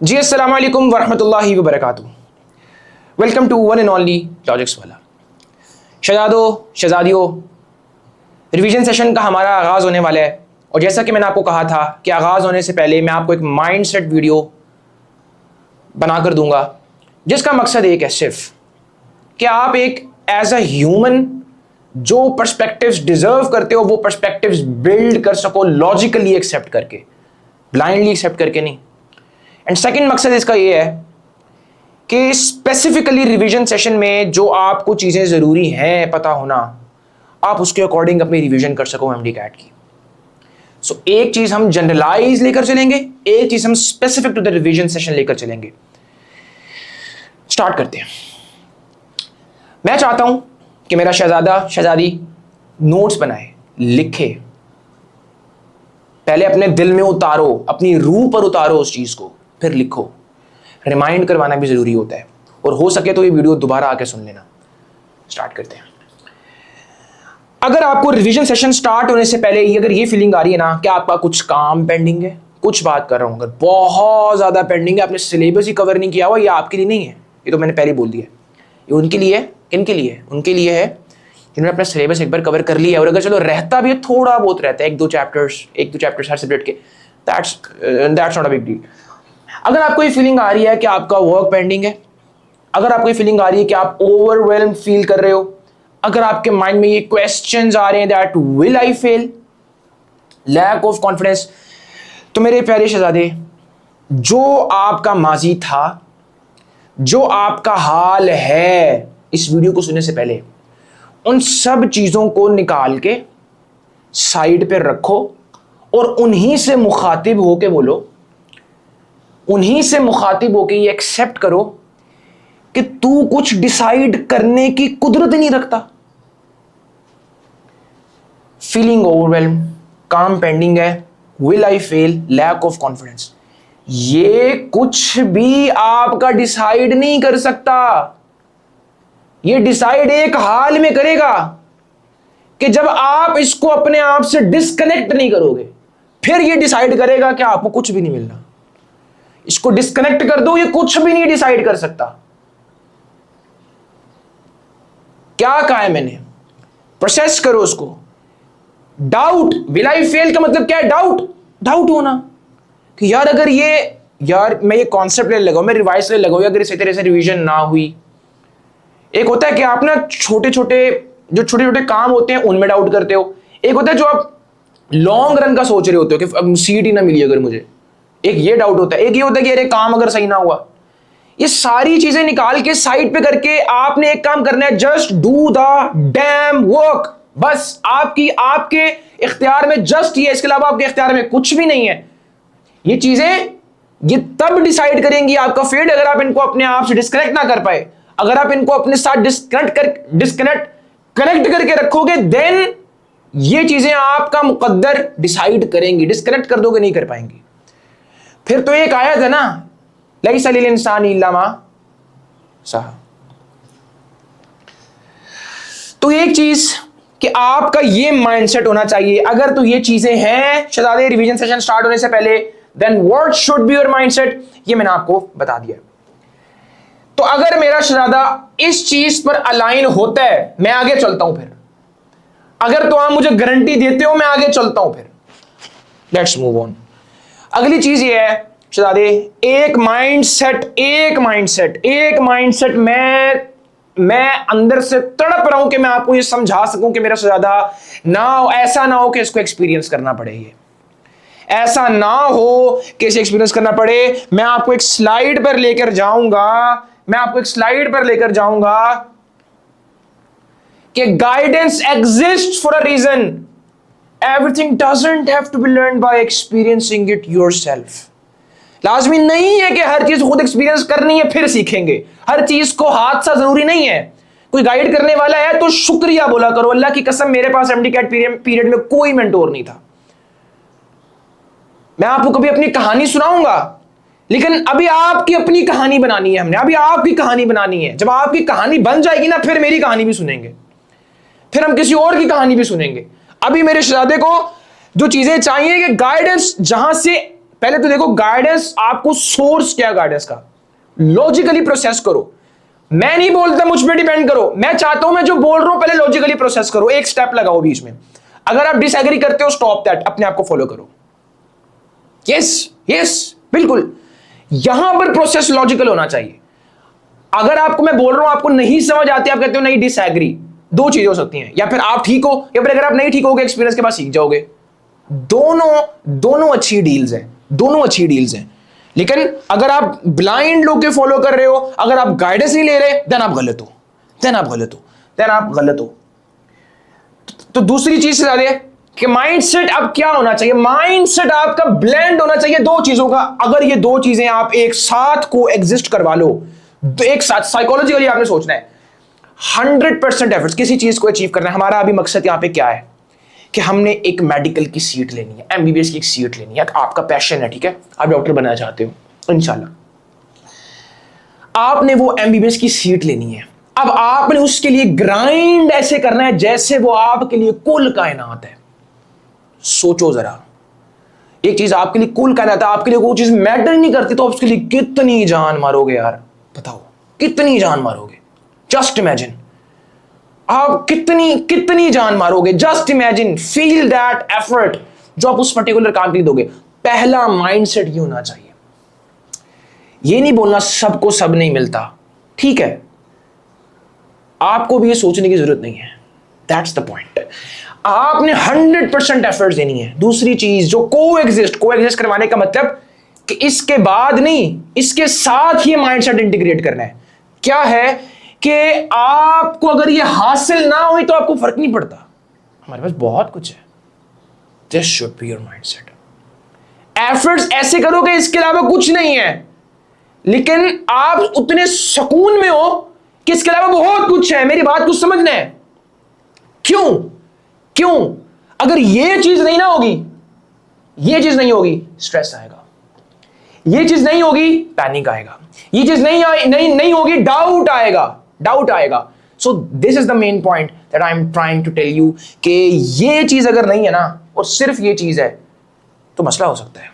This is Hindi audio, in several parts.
जी अस्सलाम वालेकुम वरहमतुल्लाहि वबरकातुहू। Welcome to one and only logics वाला। शहजादों शहजादियों, रिवीजन सेशन का हमारा आगाज़ होने वाला है और जैसा कि मैंने आपको कहा था कि आगाज़ होने से पहले मैं आपको एक माइंड सेट वीडियो बनाकर दूंगा जिसका मकसद एक है सिर्फ कि आप एक एज अ ह्यूमन जो पर्सपेक्टिव्स डिजर्व करते हो वो पर्सपेक्टिव्स बिल्ड कर सको, लॉजिकली एक्सेप्ट करके, ब्लाइंडली एक्सेप्ट करके नहीं। एंड सेकंड मकसद इसका ये है कि स्पेसिफिकली रिवीजन सेशन में जो आपको चीज़ें ज़रूरी हैं पता होना, आप उसके अकॉर्डिंग अपनी रिवीजन कर सको एमडी कैट की। सो एक चीज़ हम जनरलाइज लेकर चलेंगे, एक चीज़ हम specific to the revision session लेकर चलेंगे। स्टार्ट करते हैं। मैं चाहता हूं कि मेरा शहजादा शहजादी नोट्स बनाए, लिखे, पहले अपने दिल में उतारो, अपनी रूह पर उतारो उस चीज़ को, फिर लिखो। रिमाइंड करवाना भी ज़रूरी होता है और हो सके तो ये वीडियो दोबारा आके सुन लेना। स्टार्ट करते हैं। अगर आपको रिवीजन सेशन स्टार्ट होने से पहले अगर ये फीलिंग आ रही है ना कि आपका कुछ काम पेंडिंग है, कुछ बात कर रहा हूँ, अगर बहुत ज़्यादा पेंडिंग है, आपने सिलेबस ही कवर नहीं किया हुआ, ये आपके लिए नहीं है, ये तो मैंने पहले बोल दिया। ये उनके लिए है, किनके लिए है? उनके लिए है जिन्होंने अपना सिलेबस एक बार कवर कर लिया है और अगर चलो रहता भी है, थोड़ा बहुत रहता है, एक दो चैप्टर्स हर सब्जेक्ट के, that's not a big deal. अगर आपको ये फीलिंग आ रही है कि आपका वर्क पेंडिंग है, अगर आपको ये फीलिंग आ रही है कि आप ओवरवेल्म फील कर रहे हो, अगर आपके माइंड में ये क्वेश्चंस आ रहे हैं that will I fail, lack of confidence, तो मेरे प्यारे शहजादे, जो आपका माजी था, जो आपका हाल है इस वीडियो को सुनने से पहले, उन सब चीजों को निकाल के साइड पे रखो और उन्हीं से मुखातिब होके बोलो, उन्हीं से मुखातिब होके ये एक्सेप्ट करो कि तू कुछ डिसाइड करने की कुदरत नहीं रखता। फीलिंग ओवरवेल्म, काम पेंडिंग है, will I fail, lack of confidence, ये कुछ भी आपका डिसाइड नहीं कर सकता। ये डिसाइड एक हाल में करेगा कि जब आप इसको अपने आप से डिस्कनेक्ट नहीं करोगे, फिर ये डिसाइड करेगा कि आपको कुछ भी नहीं मिलना। इसको डिस्कनेक्ट कर दो, ये कुछ भी नहीं डिसाइड कर सकता। क्या कहा है मैंने? प्रोसेस करो उसको। डाउट, विल आई फेल का मतलब क्या है? डाउट होना कि यार अगर मैं ये कॉन्सेप्ट ले लगाऊं, मैं रिवाइज ले लगाऊं, अगर इसी तरह से रिवीजन ना हुई। एक होता है कि आप ना छोटे छोटे काम होते हैं उनमें डाउट करते हो, एक होता है जो आप लॉन्ग रन का सोच रहे होते हो कि अब सीट ही ना मिली अगर मुझे, एक ये डाउट होता है। एक ये होता है कि अरे काम अगर सही ना हुआ। ये सारी चीजें निकाल के साइड पे करके आपने एक काम करना है, just do the dam work. बस आपके इख्तियार में जस्ट ये, इसके अलावा आपके इख्तियार में कुछ भी नहीं है। ये चीजें ये तब डिसाइड करेंगी आपका फेट अगर आप इनको अपने आप से डिस्कनेक्ट ना कर पाए। अगर आप इनको अपने साथ कनेक्ट करके रखोगे, देन ये चीजें आपका मुकद्दर डिसाइड करेंगी। डिस्कनेक्ट कर दोगे नहीं कर पाएंगी। फिर तो एक आयत है ना, लैसा लिल इंसानी इल्ला मा सहा। तो एक चीज कि आपका ये माइंडसेट होना चाहिए। अगर तो ये चीजें हैं शहजादे रिवीजन सेशन स्टार्ट होने से पहले, then what should be your mindset, ये मैंने आपको बता दिया। तो अगर मेरा शहजादा इस चीज पर अलाइन होता है, मैं आगे चलता हूं। फिर अगर तो आप मुझे गारंटी देते हो, मैं आगे चलता हूं। फिर लेट्स मूव ऑन। अगली चीज ये है शहजादे, एक माइंडसेट मैं अंदर से तड़प रहा हूं कि मैं आपको ये समझा सकूं कि मेरा शहजादा ऐसा ना हो कि इसको एक्सपीरियंस करना पड़े। ये ऐसा ना हो कि इसे एक्सपीरियंस करना पड़े। मैं आपको एक स्लाइड पर लेकर जाऊंगा कि guidance exist for a reason. Everything doesn't have to be learned by experiencing it yourself. लाजमी नहीं है कि हर चीज खुद एक्सपीरियंस करनी है फिर सीखेंगे। हर चीज को हादसा जरूरी नहीं है। कोई गाइड करने वाला है तो शुक्रिया बोला करो। अल्लाह की कसम, मेरे पास एमडी कैट पीरियड में कोई मेंटोर नहीं था। मैं आपको कभी अपनी कहानी सुनाऊंगा, लेकिन अभी आपकी अपनी कहानी बनानी है। हमने अभी आपकी कहानी बनानी है। जब आपकी कहानी बन जाएगी ना, फिर मेरी कहानी भी सुनेंगे, फिर हम किसी और की कहानी भी सुनेंगे। अभी मेरे शहजादे को जो चीजें चाहिए कि गाइडेंस जहां से पहले तो देखो गाइडेंस, आपको सोर्स क्या है गाइडेंस का, लॉजिकली प्रोसेस करो। मैं नहीं बोलता मुझ पे डिपेंड करो, मैं चाहता हूं मैं जो बोल रहा हूं पहले लॉजिकली प्रोसेस करो, एक स्टेप लगाओ बीच में। अगर आप डिसएग्री करते हो स्टॉप दैट, अपने आप को फॉलो करो। यस यस बिल्कुल, यहां पर प्रोसेस लॉजिकल होना चाहिए। अगर आपको मैं बोल रहा हूं आपको नहीं समझ आती, आप कहते हो नहीं डिसएग्री, दो चीजें हो सकती हैं, या फिर आप ठीक हो या फिर अगर आप नहीं ठीक होगे एक्सपीरियंस के बाद सीख जाओगे। दोनों अच्छी डील्स हैं, दोनों अच्छी डील्स हैं। लेकिन अगर आप ब्लाइंड लोग के फॉलो कर रहे हो, अगर आप गाइडेंस नहीं ले रहे, देन आप गलत हो, देन आप गलत हो, देन आप गलत हो। तो दूसरी चीज से ज्यादा कि माइंडसेट अब क्या होना चाहिए, माइंडसेट आपका ब्लेंड होना चाहिए दो चीजों का। अगर ये दो चीजें आप एक साथ को एग्जिस्ट करवा लो, तो एक साथ साइकोलॉजिकली आपने सोचना है 100% एफर्ट्स किसी चीज को अचीव करना है। हमारा अभी मकसद यहां पे क्या है कि हमने एक मेडिकल की सीट लेनी है, एमबीबीएस की एक सीट लेनी है, आपका पैशन है, ठीक है, आप डॉक्टर बनना चाहते हो इंशाल्लाह, आपने वो एमबीबीएस की सीट लेनी है। अब आपने उसके लिए ग्राइंड ऐसे करना है जैसे वो आपके लिए कुल कायनात है। सोचो जरा, एक चीज आपके लिए कुल कायनात है, आपके लिए वो चीज मैटर नहीं करती, तो आप उसके लिए कितनी जान मारोगे यार, बताओ कितनी जान मारोगे। जस्ट इमेजिन आप कितनी जान मारोगे, just imagine, feel that effort जो आप उस पर्टिकुलर काम के लिए दोगे। पहला माइंडसेट ये होना चाहिए। ये नहीं बोलना सबको सब नहीं मिलता, ठीक है, आपको भी ये सोचने की जरूरत नहीं है, दैट्स द पॉइंट। आपने 100% एफर्ट्स देनी है। दूसरी चीज जो कोएग्जिस्ट करवाने का मतलब कि इसके बाद नहीं, इसके साथ ही माइंडसेट इंटीग्रेट करना है। क्या है कि आपको अगर ये हासिल ना हुई तो आपको फर्क नहीं पड़ता, हमारे पास बहुत कुछ है। This should be your mindset. Efforts ऐसे करोगे इसके अलावा कुछ नहीं है, लेकिन आप उतने सुकून में हो कि इसके अलावा बहुत कुछ है। मेरी बात को समझना है। क्यों अगर ये चीज नहीं ना होगी, ये चीज नहीं होगी, स्ट्रेस आएगा, ये चीज नहीं होगी, पैनिक आएगा, ये चीज नहीं होगी, डाउट आएगा। So this is the main point that I am trying to tell you कि ये चीज अगर नहीं है ना और सिर्फ ये चीज है तो मसला हो सकता है।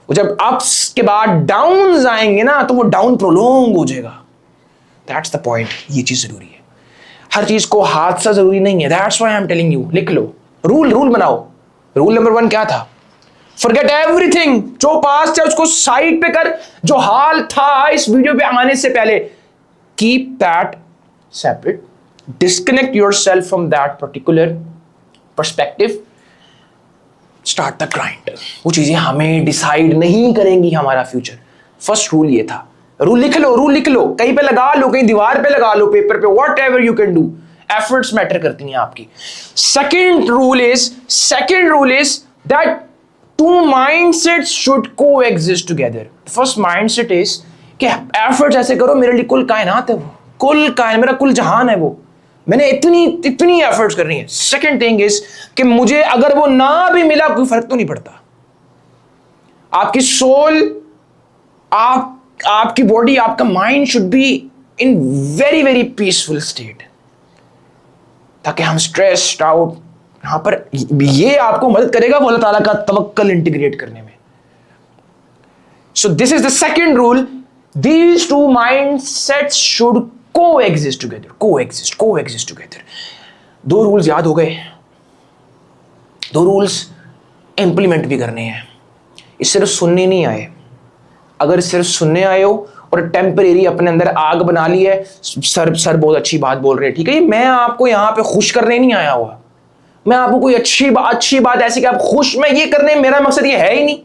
वो जब अप्स के बाद डाउन्स आएंगे ना तो वो डाउन प्रोलोंग हो जाएगा। दैट्स द पॉइंट, ये चीज जरूरी है। हर चीज को हादसा जरूरी नहीं है, that's why I am telling you. लिख लो, रूल बनाओ। रूल नंबर 1 क्या था? फॉरगेट एवरीथिंग, जो पास्ट है उसको साइड पे कर। जो हाल था इस वीडियो पे आने से पहले, keep that separate, disconnect yourself from that particular perspective, start the grind. वो चीजें हमें डिसाइड नहीं करेंगी हमारा फ्यूचर। फर्स्ट रूल ये था। रूल लिख लो, कहीं पे लगा लो, कहीं दीवार पे लगा लो, पेपर पे, what ever you can do. Efforts matter करती हैं आपकी। Second rule is that two mindsets should coexist together. The first mindset is कि एफर्ट्स ऐसे करो मेरे लिए कुल कायनात है वो, मेरा कुल जहान है वो, मैंने इतनी एफर्ट्स करनी है। सेकेंड थिंग इज कि मुझे अगर वो ना भी मिला कोई फर्क तो नहीं पड़ता। आपकी सोल, आपकी बॉडी, आपका mind should be in very very peaceful state, ताकि हम स्ट्रेस्ड आउट, यहां पर ये आपको मदद करेगा वो अल्लाह ताला का तवक्कल इंटीग्रेट करने में। So this is the second rule, these two mindsets should coexist together. 2 rules याद हो गए, 2 रूल्स इंप्लीमेंट भी करने हैं। ये सिर्फ सुनने नहीं आए। अगर सिर्फ सुनने आए हो और टेम्परेरी अपने अंदर आग बना ली है, सर बहुत अच्छी बात बोल रहे हैं, ठीक है, मैं आपको यहां पे खुश करने नहीं आया हुआ, मैं आपको कोई अच्छी बात ऐसी कि आप खुश, मैं ये करने, मेरा मकसद ये है ही नहीं।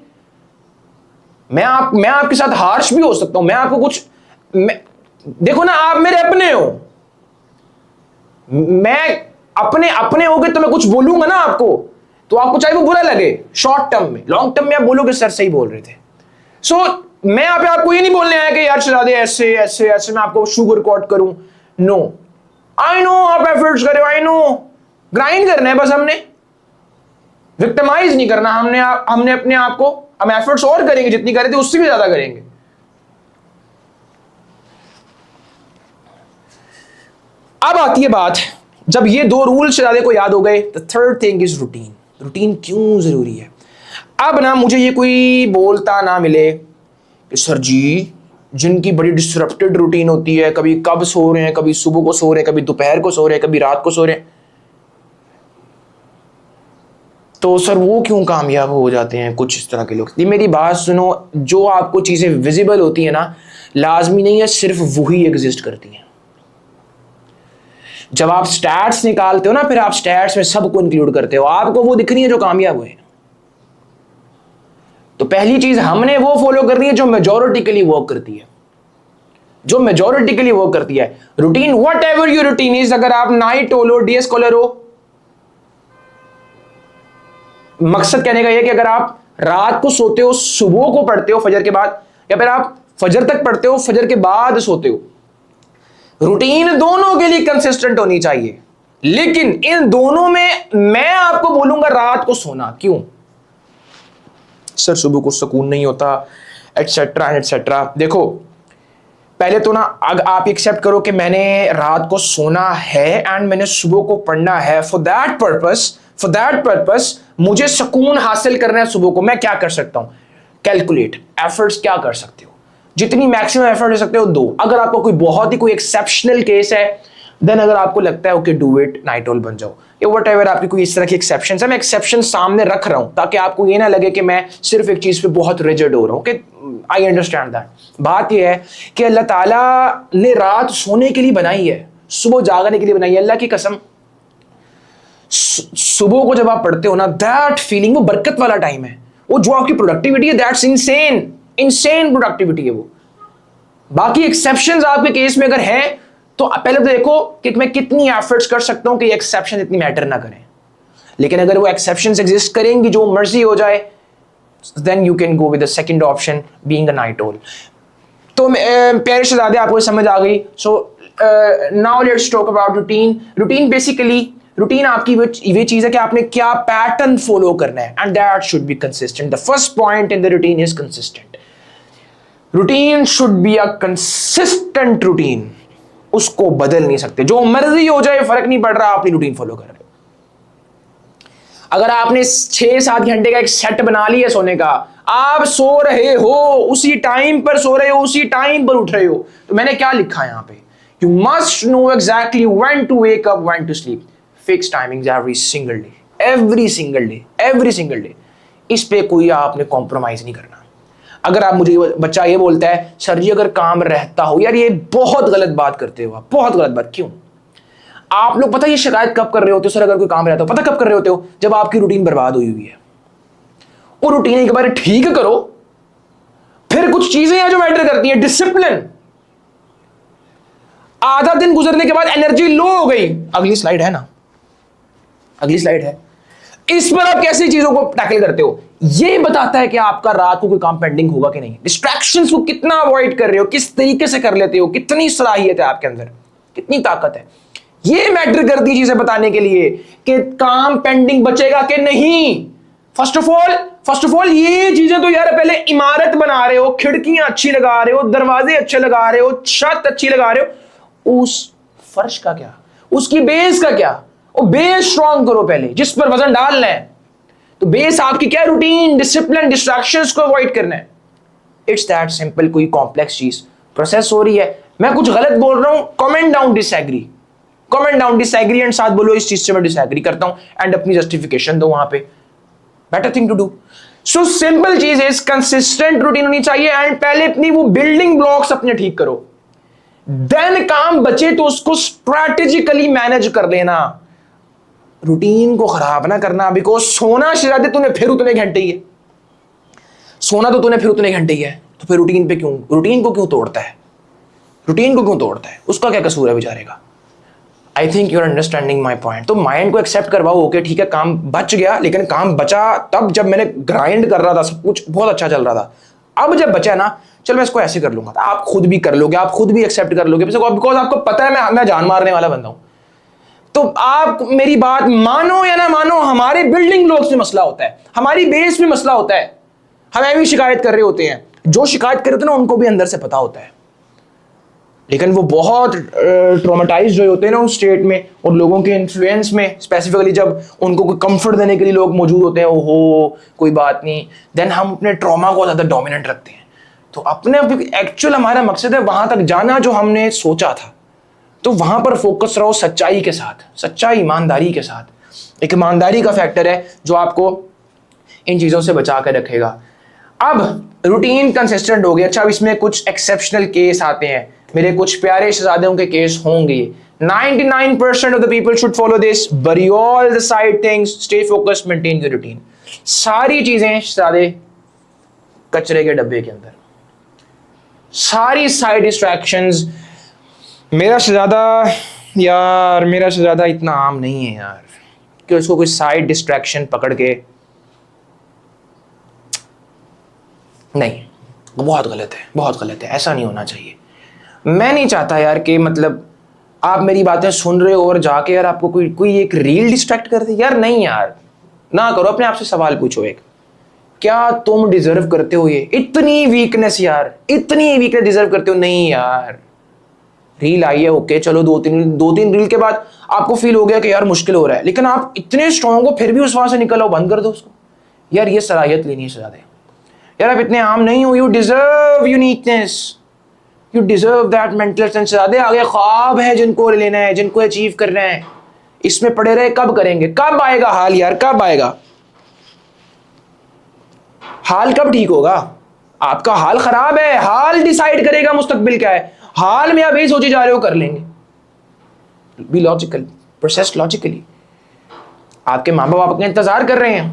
मैं आपके साथ हार्श भी हो सकता हूं, मैं आपको कुछ, देखो ना, आप मेरे अपने हो, मैं अपने होगे तो मैं कुछ बोलूंगा ना आपको, तो आपको चाहे वो बुरा लगे शॉर्ट टर्म में, लॉन्ग टर्म में आप बोलोगे सर सही बोल रहे थे। सो मैं यहाँ पे आपको ये नहीं बोलने आया कि यार शहजादे ऐसे मैं आपको शुगर कोट करूं। नो, आई नो आप एफर्ट्स करो, आई नो, ग्राइंड करना है बस, हमने विक्टिमाइज नहीं करना। हमने अपने आप को, हम एफर्ट्स और करेंगे, जितनी करे थे उससे भी ज्यादा करेंगे। अब आती है बात, जब ये 2 रूल शहजादे को याद हो गए, the third thing is routine. Routine क्यों जरूरी है? अब ना मुझे ये कोई बोलता ना मिले कि सर जी जिनकी बड़ी डिसरप्टेड रूटीन होती है, कभी कब सो रहे हैं, कभी सुबह को सो रहे हैं, कभी दोपहर को सो रहे हैं, कभी रात को सो रहे हैं, तो सर वो क्यों कामयाब हो जाते हैं कुछ इस तरह के लोग। ये मेरी बात सुनो, जो आपको चीजें विजिबल होती है ना, लाजमी नहीं है सिर्फ वही एग्जिस्ट करती हैं। जब आप स्टैट्स निकालते हो ना, फिर आप स्टैट्स में सबको इंक्लूड करते हो, आपको वो दिख रही है जो कामयाब हुए। तो पहली चीज हमने वो फॉलो करनी है जो मेजॉरिटी के लिए वर्क करती है, जो मेजॉरिटी के लिए वर्क करती है। Routine, what ever your routine is, अगर आप नाइट ओल हो, डे स्कॉलर हो, मकसद कहने का यह कि अगर आप रात को सोते हो, सुबह को पढ़ते हो फजर के बाद, या फिर आप फजर तक पढ़ते हो, फजर के बाद सोते हो, रूटीन दोनों के लिए कंसिस्टेंट होनी चाहिए। लेकिन इन दोनों में मैं आपको बोलूंगा रात को सोना। क्यों सर? सुबह को सुकून नहीं होता, एटसेट्रा एटसेट्रा। देखो पहले तो ना आप एक्सेप्ट करो कि मैंने रात को सोना है एंड मैंने सुबह को पढ़ना है। फॉर दैट पर्पस मुझे सुकून हासिल करना है सुबह को। मैं क्या कर सकता हूं? कैलकुलेट एफर्ट्स क्या कर सकते हो, जितनी मैक्सिमम एफर्ट ले सकते हो दो। अगर आपको कोई बहुत ही कोई एक्सेप्शनल केस है, देन अगर आपको लगता है ओके डू इट, नाइट ओल बन जाओ, या वट एवर आपकी कोई इस तरह की एक्सेप्शन है। मैं एक्सेप्शन सामने रख रहा हूं ताकि आपको ये ना लगे कि मैं सिर्फ एक चीज पे बहुत रिजिड हो रहा हूं, कि आई अंडरस्टैंड दैट। बात यह है कि अल्लाह ताला ने रात सोने के लिए बनाई है, सुबह जागने के लिए बनाई है। अल्लाह की कसम, सुबह को जब आप पढ़ते हो ना, दैट फीलिंग, वो बरकत वाला टाइम है। वो जो आपकी प्रोडक्टिविटी है, दैट्स इनसेन प्रोडक्टिविटी है वो। बाकी एक्सेप्शंस आपके केस में अगर हैं तो पहले तो देखो कि मैं कितनी एफर्ट्स कर सकता हूं कि एक्सेप्शन इतनी मैटर ना करें। लेकिन अगर वो एक्सेप्शंस एग्जिस्ट करेंगी, जो मर्जी हो जाए, then you can go with the second option being a night owl. तो प्यारे शहजादे, आपको समझ आ गई। So now let's talk about routine. Routine basically, routine आपकी ये चीज है कि आपने क्या पैटर्न फॉलो करना है, and that should be consistent. The first point in the routine is consistent. Routine should be a consistent routine, उसको बदल नहीं सकते। जो मर्जी हो जाए, फर्क नहीं पड़ रहा, अपनी रूटीन फॉलो कर रहे हो। अगर आपने 6-7 घंटे का एक सेट बना लिया सोने का, आप सो रहे हो, उसी टाइम पर सो रहे हो, उसी टाइम पर उठ रहे हो, तो मैंने क्या लिखा है यहां पे? You must know exactly when to wake up, when to sleep. Fix timings every single day. इस पे कोई आपने कॉम्प्रोमाइज नहीं करना। अगर आप मुझे बच्चा ये बोलता है सर जी अगर काम रहता हो, यार ये बहुत गलत बात करते हो आप, बहुत गलत बात। क्यों? आप लोग पता ये शिकायत कब कर रहे होते हो? सर अगर कोई काम रहता हो, पता कब कर रहे होते हो? जब आपकी रूटीन बर्बाद हुई हुई है। वो रूटीन एक बार ठीक करो, फिर कुछ चीजें हैं जो मैटर करती हैं। डिसिप्लिन, आधा दिन गुजरने के बाद एनर्जी लो हो गई, अगली स्लाइड है ना, अगली स्लाइड है, इस पर आप कैसे चीजों को टैकल करते हो, ये बताता है कि आपका रात को कोई काम पेंडिंग होगा कि नहीं। डिस्ट्रैक्शंस को कितना अवॉइड कर रहे हो, किस तरीके से कर लेते हो, कितनी सलाहियत है आपके अंदर, कितनी ताकत है, ये मैटर करती चीजें बताने के लिए कि काम पेंडिंग बचेगा कि नहीं। फर्स्ट ऑफ ऑल ये चीजें तो यार, पहले इमारत बना रहे हो, खिड़कियां अच्छी लगा रहे हो, दरवाजे अच्छे लगा रहे हो, छत अच्छी लगा रहे हो, उस फर्श का क्या, उसकी बेस का क्या? वो बेस स्ट्रॉन्ग करो पहले, जिस पर वजन डालना है। तो बेस आपकी क्या? रूटीन, डिसिप्लिन, डिस्ट्रैक्शंस को अवॉइड करना है। It's that simple. कोई कॉम्प्लेक्स चीज प्रोसेस हो रही है, मैं कुछ गलत बोल रहा हूं, कमेंट डाउन डिसएग्री एंड साथ बोलो इस चीज से मैं डिसएग्री करता हूं, एंड अपनी जस्टिफिकेशन दो वहां पे। Better thing to do. So simple चीज इज कंसिस्टेंट रूटीन होनी चाहिए, एंड पहले अपनी वो बिल्डिंग ब्लॉक्स अपने ठीक करो, देन काम बचे तो उसको स्ट्रैटेजिकली मैनेज कर लेना। रूटीन को खराब ना करना, बिकॉज सोना शायद तूने फिर उतने घंटे ही है, सोना तो तूने फिर उतने घंटे ही है, तो फिर रूटीन को क्यों तोड़ता है? उसका क्या कसूर है बेचारे का? I think you are understanding my point. तो माइंड को एक्सेप्ट करवाओ, ओके ठीक है काम बच गया, लेकिन काम बचा तब जब मैंने ग्राइंड कर रहा था, सब कुछ बहुत अच्छा चल रहा था। अब जब बचा ना, चल मैं इसको ऐसे कर लूंगा, तो आप खुद भी कर लोगे, आप खुद भी एक्सेप्ट कर लोगे, बिकॉज आपको पता है मैं जान मारने वाला बंदा हूं। तो आप मेरी बात मानो या ना मानो, हमारे बिल्डिंग ब्लॉक्स में मसला होता है, हमारी बेस में मसला होता है। हमें भी शिकायत कर रहे होते हैं, जो शिकायत कर रहे होते हैं ना, उनको भी अंदर से पता होता है लेकिन वो बहुत ट्रॉमेटाइज जो होते हैं ना उस स्टेट में और लोगों के इन्फ्लुएंस में, स्पेसिफिकली जब उनको कोई कंफर्ट देने के लिए लोग मौजूद होते हैं, ओहो कोई बात नहीं, देन हम अपने ट्रॉमा को ज़्यादा डोमिनेंट रखते हैं। तो अपने एक्चुअल हमारा मकसद है वहां तक जाना जो हमने सोचा था, तो वहां पर फोकस रहो सच्चाई के साथ, सच्चाई ईमानदारी के साथ। एक ईमानदारी का फैक्टर है जो आपको इन चीज़ों से बचा कर रखेगा। अब रूटीन कंसिस्टेंट हो गया। अच्छा, अब इसमें कुछ एक्सेप्शनल केस आते हैं, मेरे कुछ प्यारे शहजादों के केस होंगे। 99% of the people should follow this, bury all the side things, stay focused, maintain the routine। सारी चीजें शहजादे कचरे के डब्बे के अंदर, सारी साइड डिस्ट्रैक्शंस। मेरा शहजादा यार, मेरा शहजादा इतना आम नहीं है यार कि उसको कोई साइड डिस्ट्रैक्शन पकड़ के, नहीं, बहुत गलत है, बहुत गलत है, ऐसा नहीं होना चाहिए। मैं नहीं चाहता यार कि मतलब आप मेरी बातें सुन रहे हो और जाके यार आपको कोई एक रील डिस्ट्रैक्ट कर दे यार, नहीं यार, ना करो। अपने आप से सवाल पूछो एक, क्या तुम डिजर्व करते हो ये? इतनी वीकनेस यार, इतनी वीकनेस डिजर्व करते हो? नहीं यार, रील आई है, ओके चलो, दो तीन रील के बाद आपको फील हो गया कि यार मुश्किल हो रहा है, लेकिन आप इतने स्ट्रॉन्ग हो फिर भी उस वहां से निकल आओ, बंद कर दो उसको। यार ये सलाहियत लेनी है शहजादे, यार आप इतने आम नहीं हो, you deserve uniqueness, you deserve that mental sense. शहजादे आगे ख्वाब है जिनको लेना है, जिनको अचीव करना है, इसमें पड़े रहे कब करेंगे? कब आएगा हाल यार, कब आएगा हाल? कब ठीक होगा? आपका हाल खराब है, हाल डिसाइड करेगा मुस्तकबिल क्या है। हाल में आप यही सोचे जा रहे हो कर लेंगे, बी लॉजिकल, प्रोसेस लॉजिकली। आपके माँ बाप आपका इंतजार कर रहे हैं,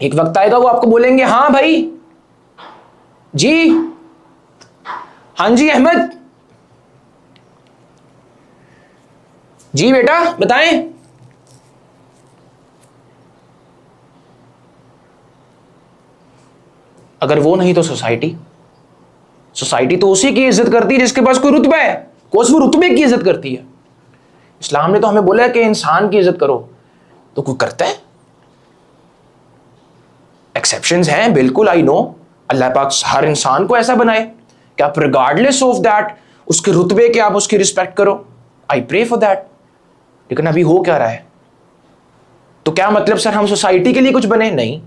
एक वक्त आएगा वो आपको बोलेंगे हाँ भाई जी, हाँ जी अहमद जी बेटा बताएं। अगर वो नहीं तो सोसाइटी, सोसाइटी तो उसी की इज्जत करती है जिसके पास कोई रुतबा है, कोई वो रुतबे की इज्जत करती है। इस्लाम ने तो हमें बोला है कि इंसान की इज्जत करो, तो कोई करता है? एक्सेप्शंस हैं बिल्कुल, आई नो, अल्लाह पाक हर इंसान को ऐसा बनाए कि आप रिगार्डलेस ऑफ दैट उसके रुतबे के आप उसकी रिस्पेक्ट करो, आई प्रे फॉर दैट। लेकिन अभी हो क्या रहा है? तो क्या मतलब सर हम सोसाइटी के लिए कुछ बने? नहीं,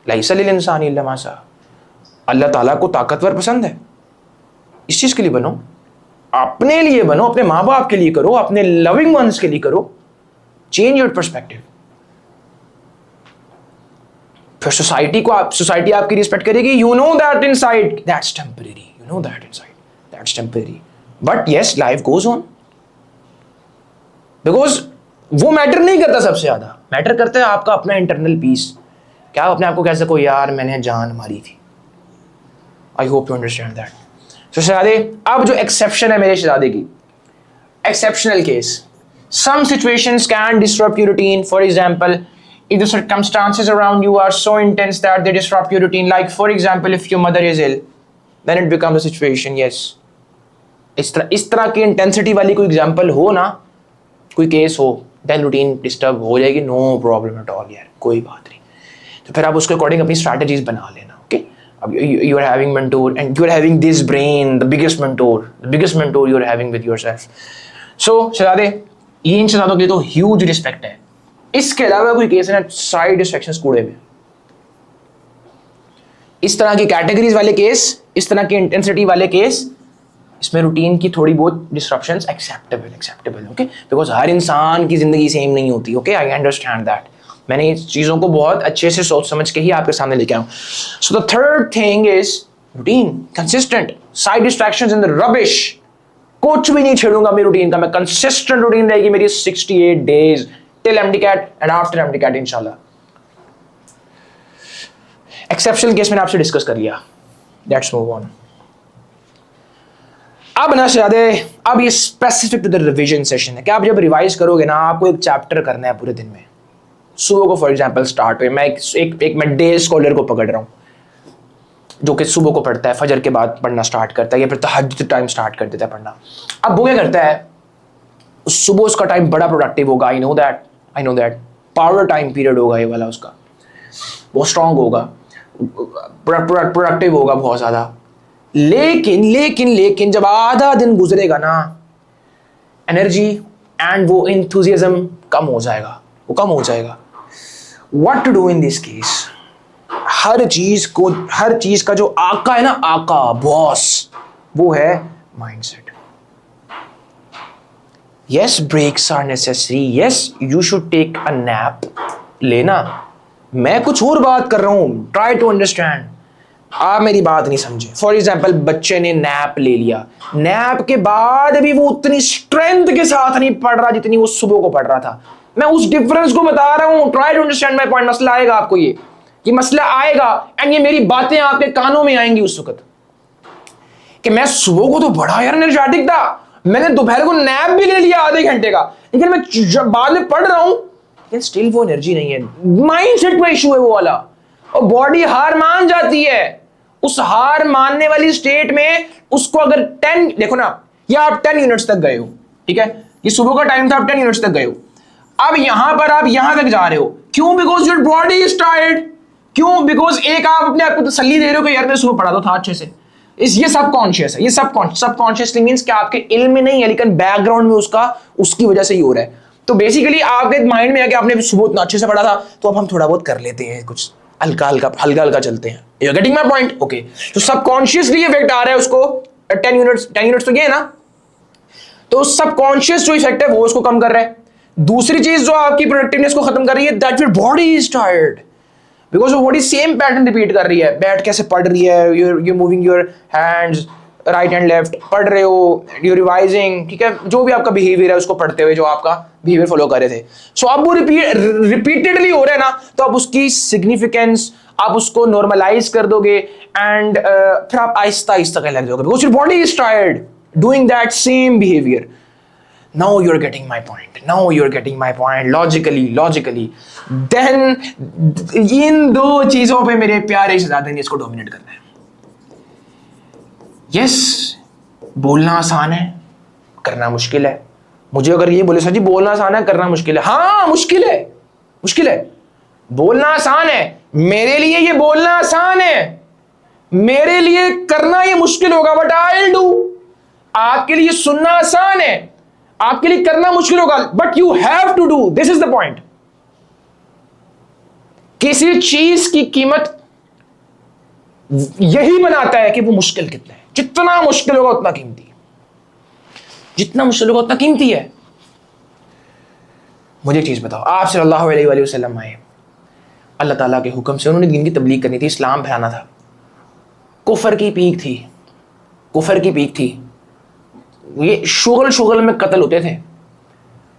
लैसा लिल इंसानी इल्ला मा सा। अल्लाह ताला को ताकतवर पसंद है, इस चीज के लिए बनो, अपने लिए बनो, अपने माँ बाप के लिए करो, अपने लविंग वंस के लिए करो, चेंज योर पर्सपेक्टिव। फिर सोसाइटी आपकी रिस्पेक्ट करेगी। You know that inside that's temporary, you know that inside that's temporary, but yes life goes on. Because वो मैटर नहीं करता, सबसे ज्यादा मैटर करता है आपका अपना इंटरनल पीस। क्या आप अपने आप को कह सको यार मैंने जान मारी थी? I hope you understand that. तो शहजादे, अब जो एक्सेप्शन है मेरे शहजादे की, exceptional case, some situations can disrupt your routine. For example, if the circumstances around you are so intense that they disrupt your routine, like for example if your mother is ill, then it becomes a situation, yes। इस तरह की इंटेंसिटी वाली कोई एग्जाम्पल हो ना, कोई केस हो, देन रूटीन डिस्टर्ब हो जाएगी, नो प्रॉब्लम एट ऑल यार, कोई बात नहीं। तो फिर आप उसके अकॉर्डिंग अपनी स्ट्रैटेजीज बना लेना, ओके। अब you are having mentor and you are having this brain, the biggest mentor you are having with yourself. So शहजादे, ये इन शहजादों के लिए तो ह्यूज रिस्पेक्ट है। इसके अलावा कोई केस है ना, साइड डिस्ट्रैक्शंस कूड़े में, इस तरह की कैटेगरीज वाले केस, इस तरह की इंटेंसिटी वाले केस, इसमें रूटीन की थोड़ी बहुत डिस्ट्रप्शंस एक्सेप्टेबल, ओके। बिकॉज हर इंसान की जिंदगी सेम नहीं होती, ओके, आई अंडरस्टैंड दैट। मैंने इस चीज़ों को बहुत अच्छे से सोच समझ के ही आपके सामने लेके आऊँ। So the third thing is routine consistent, side distractions in the rubbish, कुछ भी नहीं छेड़ूंगा मेरी रूटीन का, मैं कंसिस्टेंट रूटीन रहेगी मेरी 68 days till MD-CAT and after MD-CAT इंशाल्लाह। एक्सेप्शनल केस मैंने आपसे डिस्कस कर लिया, लेट्स मूव ऑन। अब ना शहजादे, अब ये specific to the revision session है कि आप जब रिवाइज करोगे ना, आपको एक चैप्टर करना है पूरे दिन में। सुबह को फॉर एग्जाम्पल स्टार्ट हुए, मैं एक मैं डे स्कॉलर को पकड़ रहा हूँ जो कि सुबह को पढ़ता है, फजर के बाद पढ़ना स्टार्ट करता है या फिर तहज्जुद टाइम स्टार्ट कर देता है पढ़ना। अब वो क्या करता है, सुबह उसका टाइम बड़ा प्रोडक्टिव होगा, I know that power time period होगा ये वाला उसका, बहुत स्ट्रांग होगा, प्रोडक्टिव होगा बहुत ज़्यादा। लेकिन लेकिन लेकिन जब आधा दिन गुजरेगा ना, एनर्जी एंड वो इंथुजियाज्म कम हो जाएगा, वो कम हो जाएगा। What to do in this case? हर चीज का जो आका है ना, आका बॉस, वो है mindset. Yes, breaks are necessary, yes you should take a nap, लेना। मैं कुछ और बात कर रहा हूं, ट्राई टू अंडरस्टैंड। आप मेरी बात नहीं समझे। फॉर एग्जाम्पल, बच्चे ने नैप ले लिया, नैप के बाद भी वो उतनी स्ट्रेंथ के साथ नहीं पढ़ रहा जितनी वो सुबह को पढ़ रहा था। मैं उस डिफरेंस को बता रहा हूं, try to understand my point. मसला आएगा आपको, ये मसला आएगा, एंड ये मेरी बातें आपके कानों में आएंगी उस वक्त कि मैं सुबह को तो बड़ा यार एनर्जेटिक था, मैंने दोपहर को नैप भी ले लिया आधे घंटे का, लेकिन मैं जब बाद में पढ़ रहा हूं, लेकिन स्टिल वो एनर्जी नहीं है। माइंडसेट का इशू है वो वाला, और बॉडी हार मान जाती है। उस हार मानने वाली स्टेट में उसको अगर 10, देखो ना, या आप 10 यूनिट्स तक गए हो, ठीक है, ये सुबह का टाइम था, आप 10 यूनिट्स तक गए हो, अब यहां पर आप यहां तक जा रहे हो, क्यों? Because your body is tired. क्यों? बिकॉज एक आप अपने आप को तसल्ली दे रहे हो कि यार मैं सुबह पढ़ा तो था अच्छे से। ये सबकॉन्शियस है, ये सबकॉन्शियसली मींस कि आपके इल्म में नहीं है, लेकिन बैकग्राउंड में उसकी वजह से ही हो रहा है। तो बेसिकली आपके माइंड में है कि आपने सुबह उतना अच्छे से पढ़ा था, तो अब हम थोड़ा बहुत कर लेते हैं, कुछ हल्का हल्का चलते हैं। You getting my point? Okay, तो सबकॉन्शियसली इफेक्ट आ रहा है उसको। 10 यूनिट्स तो ये है ना, तो सबकॉन्शियस जो इफेक्ट है वो उसको कम कर रहा है। दूसरी चीज जो आपकी प्रोडक्टिवनेस को खत्म कर रही है, that your body is tired, because वो बॉडी सेम पैटर्न रिपीट कर रही है। बैठ कैसे पढ़ रही है, you moving your hands right and left, पढ़ रहे हो, यू रिवाइजिंग, ठीक है, जो भी आपका बिहेवियर है उसको पढ़ते हुए जो आपका बिहेवियर फॉलो कर रहे थे। सो अब वो रिपीटेडली हो रहा है ना, तो अब उसकी सिग्निफिकेंस आप उसको नॉर्मलाइज कर दोगे, एंड फिर आप आहिस्ता आहिस्ता कहने लग जाओगे, because your body is tired doing that same behaviour. Now you're getting my point. Now you're getting my point. Logically. Then इन दो चीजों पे मेरे प्यारे शहजादे ने इसको डोमिनेट करना है। Yes, बोलना आसान है, करना मुश्किल है। मुझे अगर ये बोले सर जी बोलना आसान है, करना मुश्किल है, हाँ मुश्किल है। बोलना आसान है, मेरे लिए ये बोलना आसान है, मेरे लिए करना ये मुश्किल होगा, बट आई विल डू। आपके लिए सुनना आसान है, आपके लिए करना मुश्किल होगा, but you have to do. This is the point. किसी चीज की कीमत यही बनाता है कि वो मुश्किल कितना है। जितना मुश्किल होगा उतना कीमती है, जितना मुश्किल होगा उतना कीमती है। मुझे एक चीज बताओ, आप सल्लल्लाहु अलैहि वसल्लम आए, अल्लाह ताला के हुक्म से उन्होंने दीन की तबलीग करनी थी, इस्लाम फैलाना था। कुफर की पीक थी, ये शुगल में कत्ल होते थे।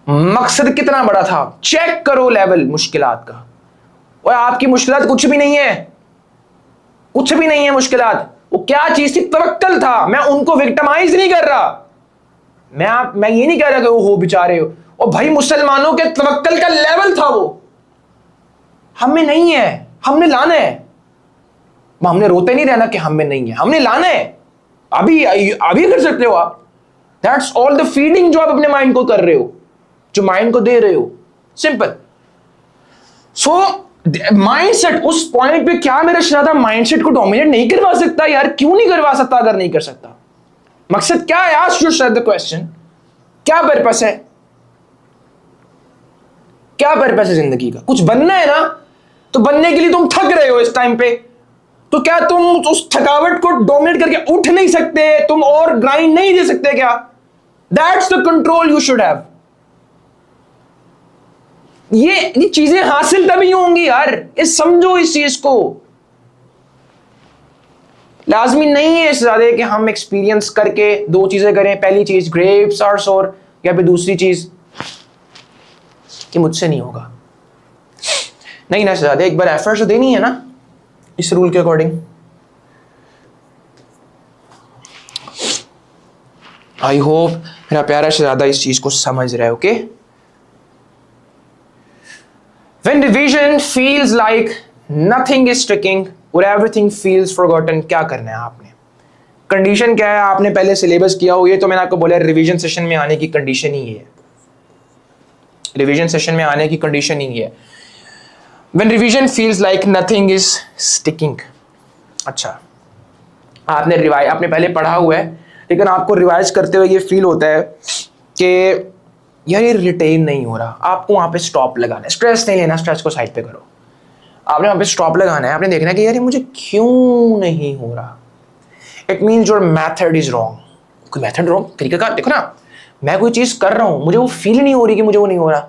मकसद कितना बड़ा था, चेक करो लेवल मुश्किलात का। और आपकी मुश्किलात कुछ भी नहीं है मुश्किलात। वो क्या चीज थी? तवक्कल था। मैं उनको विक्टिमाइज नहीं कर रहा, मैं ये नहीं कह रहा कि वो हो बेचारे हो। और भाई मुसलमानों के तवक्कल का लेवल था वो, हमें नहीं है, हमने लाना है। हमने रोते नहीं रहना कि हमें नहीं है, हमने लाना है। अभी कर सकते हो आप। दैट्स ऑल द फीडिंग जो आप अपने माइंड को कर रहे हो, जो माइंड को दे रहे हो, सिंपल। सो माइंडसेट उस पॉइंट पे, क्या मेरा शहजादा माइंडसेट को डोमिनेट नहीं करवा सकता? यार क्यों नहीं करवा सकता? अगर नहीं कर सकता, मकसद क्या है? आस्क योरसेल्फ द क्वेश्चन, क्या पर्पस है? क्या पर्पस है जिंदगी का? कुछ बनना है ना, तो बनने के लिए तुम थक रहे हो इस टाइम पे, तो क्या तुम उस थकावट को डोमिनेट करके उठ नहीं सकते? तुम और ग्राइंड नहीं दे सकते क्या? That's the control you should have. ये चीजें हासिल तभी होंगी यार, ये समझो इस चीज को। लाजमी नहीं है ज्यादा कि हम एक्सपीरियंस करके दो चीजें करें। पहली चीज ग्रेप्स आर सोर, या फिर दूसरी चीज कि मुझसे नहीं होगा। नहीं ना ज्यादा, एक बार एफर्ट तो देनी है ना इस रूल के अकॉर्डिंग। आई होप मेरा प्यारा शहजादा इस चीज को समझ रहा है। Okay, when revision feels like nothing is sticking और एवरीथिंग फील्स फॉरगॉटन, क्या करना है आपने? कंडीशन क्या है? आपने पहले सिलेबस किया हो, ये तो मैंने आपको बोला रिवीजन सेशन में आने की कंडीशन ही है। रिवीजन सेशन में आने की कंडीशन ही है when revision feels like nothing is sticking. अच्छा, आपने पहले पढ़ा हुआ है, लेकिन आपको रिवाइज करते हुए ये फील होता है कि यार ये रिटेन नहीं हो रहा। आपको वहाँ पे स्टॉप लगाना है, स्ट्रेस नहीं लेना, स्ट्रेस को साइड पे करो। आपने वहाँ पे स्टॉप लगाना है, आपने देखना है कि यार ये मुझे क्यों नहीं हो रहा। It means your method is wrong. कोई मैथड रॉन्ग, तरीका का देखो ना, मैं कोई चीज़ कर रहा हूँ, मुझे वो फील नहीं हो रही कि मुझे वो नहीं हो रहा।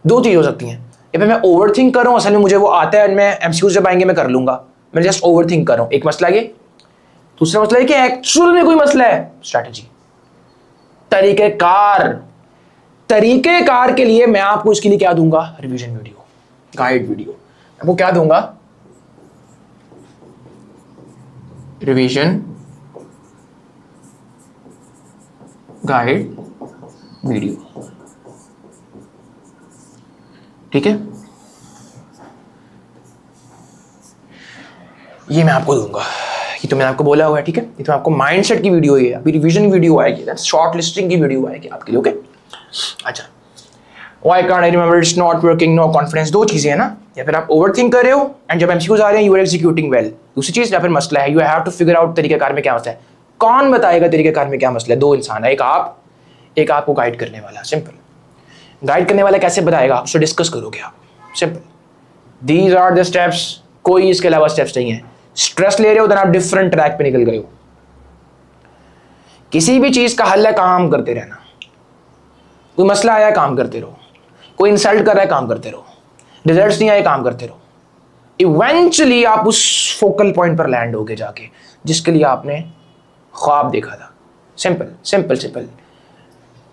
दो चीज़ हो सकती हैं, या फिर मैं ओवर थिंक कर रहा हूँ, असल में मुझे वो आता है, मैं एमसीक्यू जब आएंगे मैं कर लूंगा, मैं जस्ट ओवर थिंक कर रहा हूँ। एक मसला ये। दूसरा मसला है कि एक्चुअल में कोई मसला है। स्ट्रैटेजी, तरीकेकार के लिए मैं आपको इसके लिए क्या दूंगा, रिवीजन वीडियो, गाइड वीडियो। आपको क्या दूंगा, रिवीजन गाइड वीडियो, ठीक है। ये मैं आपको दूंगा, ये तो मैंने आपको बोला हुआ है, ठीक है। ये तो आपको माइंडसेट की वीडियो है, अभी रिवीजन वीडियो आएगी, दैट्स शॉर्ट लिस्टिंग की वीडियो आएगी आपके लिए, ओके। अच्छा, why can't I remember, it's not working, no confidence. दो चीजें हैं ना, या फिर आप ओवरथिंक कर रहे हो एंड जब एमसीक्यूज आ रहे हैं यू आर एग्जीक्यूटिंग वेल। दूसरी चीज, या फिर मसला है, you have to figure out तरीकेकार में क्या मसला है। कौन बताएगा तरीकेकार में क्या मसला है? दो इंसान है, एक आपको गाइड करने वाला। सिंपल, गाइड करने वाला कैसे बताएगा, आपसे डिस्कस करोगे आप। Simple, these are the steps, कोई इसके अलावा स्टेप्स नहीं है। स्ट्रेस ले रहे हो तो आप डिफरेंट ट्रैक पे निकल गए हो। किसी भी चीज का हल है काम करते रहना। कोई मसला आया, काम करते रहो। कोई इंसल्ट कर रहा है, काम करते रहो। रिजल्ट्स नहीं आए, काम करते रहो। इवेंचुअली आप उस फोकल पॉइंट पर लैंड होगे जाके, जिसके लिए आपने ख्वाब देखा था। Simple simple simple.